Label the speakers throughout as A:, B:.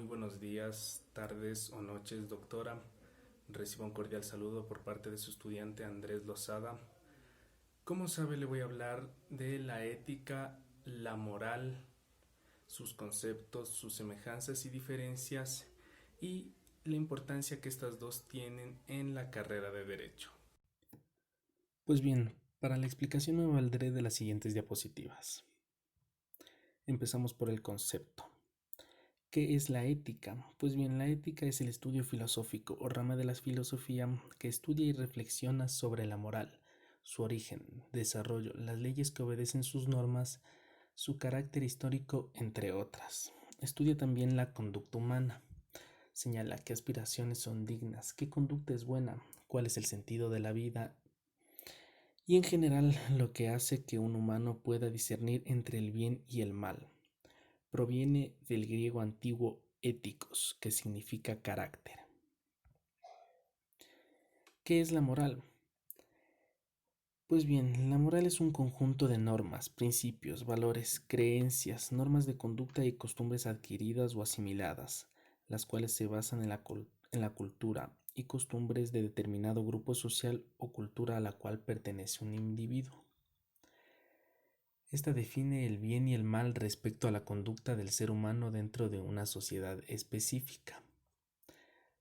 A: Muy buenos días, tardes o noches, doctora. Reciba un cordial saludo por parte de su estudiante Andrés Lozada. Como sabe, le voy a hablar de la ética, la moral, sus conceptos, sus semejanzas y diferencias y la importancia que estas dos tienen en la carrera de Derecho. Pues bien, para la explicación me valdré de las siguientes diapositivas. Empezamos por el concepto. ¿Qué es la ética? Pues bien, la ética es el estudio filosófico o rama de la filosofía que estudia y reflexiona sobre la moral, su origen, desarrollo, las leyes que obedecen sus normas, su carácter histórico, entre otras. Estudia también la conducta humana. Señala qué aspiraciones son dignas, qué conducta es buena, cuál es el sentido de la vida y en general lo que hace que un humano pueda discernir entre el bien y el mal. Proviene del griego antiguo éticos, que significa carácter. ¿Qué es la moral? Pues bien, la moral es un conjunto de normas, principios, valores, creencias, normas de conducta y costumbres adquiridas o asimiladas, las cuales se basan en la cultura y costumbres de determinado grupo social o cultura a la cual pertenece un individuo. Esta define el bien y el mal respecto a la conducta del ser humano dentro de una sociedad específica.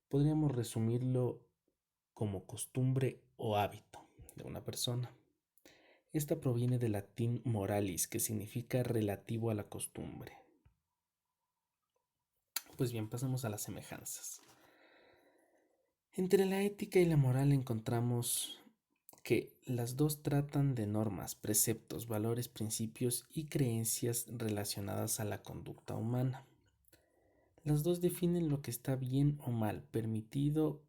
A: Podríamos resumirlo como costumbre o hábito de una persona. Esta proviene del latín moralis, que significa relativo a la costumbre. Pues bien, pasamos a las semejanzas. Entre la ética y la moral encontramos que las dos tratan de normas, preceptos, valores, principios y creencias relacionadas a la conducta humana. Las dos definen lo que está bien o mal, permitido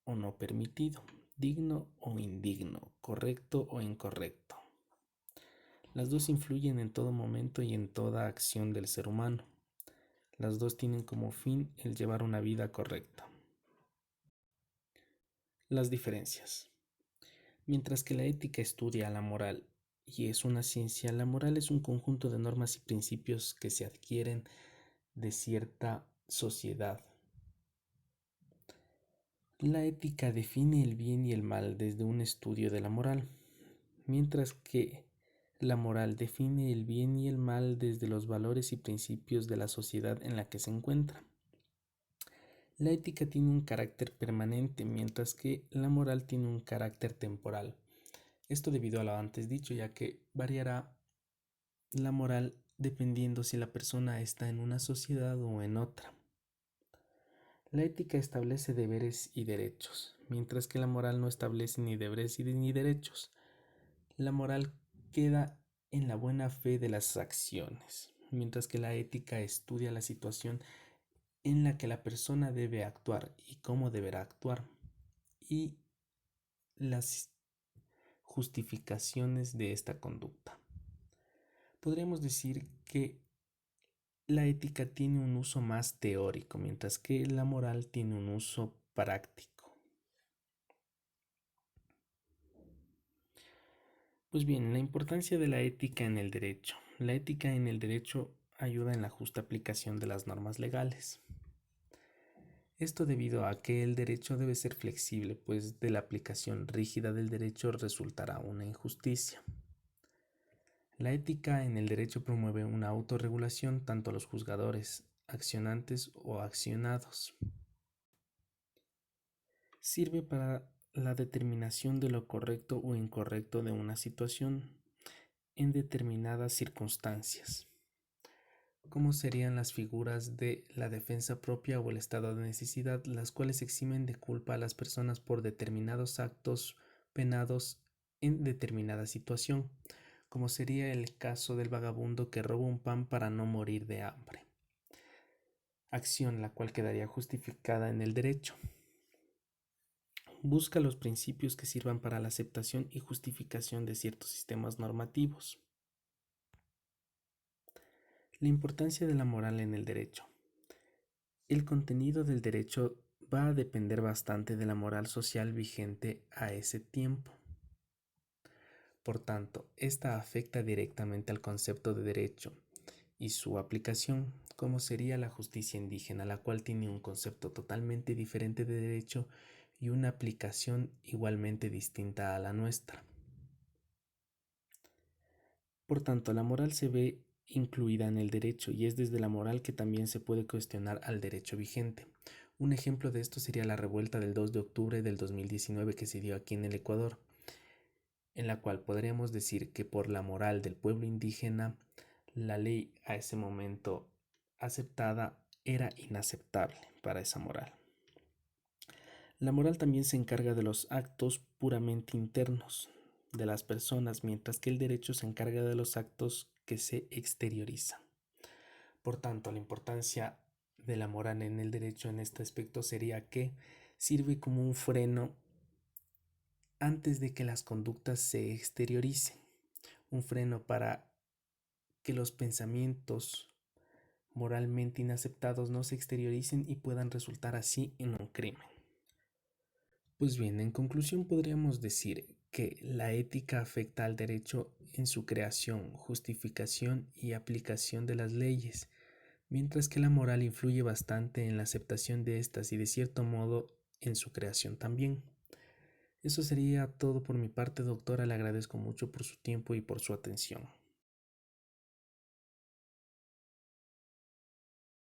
A: o no permitido, digno o indigno, correcto o incorrecto. Las dos influyen en todo momento y en toda acción del ser humano. Las dos tienen como fin el llevar una vida correcta. Las diferencias. Mientras que la ética estudia la moral y es una ciencia, la moral es un conjunto de normas y principios que se adquieren de cierta sociedad. La ética define el bien y el mal desde un estudio de la moral, mientras que la moral define el bien y el mal desde los valores y principios de la sociedad en la que se encuentra. La ética tiene un carácter permanente, mientras que la moral tiene un carácter temporal. Esto debido a lo antes dicho, ya que variará la moral dependiendo si la persona está en una sociedad o en otra. La ética establece deberes y derechos, mientras que la moral no establece ni deberes ni derechos. La moral queda en la buena fe de las acciones, mientras que la ética estudia la situación en la que la persona debe actuar y cómo deberá actuar, y las justificaciones de esta conducta. Podríamos decir que la ética tiene un uso más teórico, mientras que la moral tiene un uso práctico. Pues bien, la importancia de la ética en el derecho. La ética en el derecho ayuda en la justa aplicación de las normas legales. Esto debido a que el derecho debe ser flexible, pues de la aplicación rígida del derecho resultará una injusticia. La ética en el derecho promueve una autorregulación tanto a los juzgadores, accionantes o accionados. Sirve para la determinación de lo correcto o incorrecto de una situación en determinadas circunstancias, como serían las figuras de la defensa propia o el estado de necesidad, las cuales eximen de culpa a las personas por determinados actos penados en determinada situación, como sería el caso del vagabundo que roba un pan para no morir de hambre. Acción la cual quedaría justificada en el derecho. Busca los principios que sirvan para la aceptación y justificación de ciertos sistemas normativos. La importancia de la moral en el derecho. El contenido del derecho va a depender bastante de la moral social vigente a ese tiempo. Por tanto, esta afecta directamente al concepto de derecho y su aplicación, como sería la justicia indígena, la cual tiene un concepto totalmente diferente de derecho y una aplicación igualmente distinta a la nuestra. Por tanto, la moral se ve incluida en el derecho y es desde la moral que también se puede cuestionar al derecho vigente. Un ejemplo de esto sería la revuelta del 2 de octubre del 2019 que se dio aquí en el Ecuador, en la cual podríamos decir que por la moral del pueblo indígena, la ley a ese momento aceptada era inaceptable para esa moral. La moral también se encarga de los actos puramente internos de las personas, mientras que el derecho se encarga de los actos que se exteriorizan. Por tanto, la importancia de la moral en el derecho en este aspecto sería que sirve como un freno antes de que las conductas se exterioricen, un freno para que los pensamientos moralmente inaceptados no se exterioricen y puedan resultar así en un crimen. Pues bien, en conclusión podríamos decir que la ética afecta al derecho en su creación, justificación y aplicación de las leyes, mientras que la moral influye bastante en la aceptación de estas y de cierto modo en su creación también. Eso sería todo por mi parte, doctora. Le agradezco mucho por su tiempo y por su atención.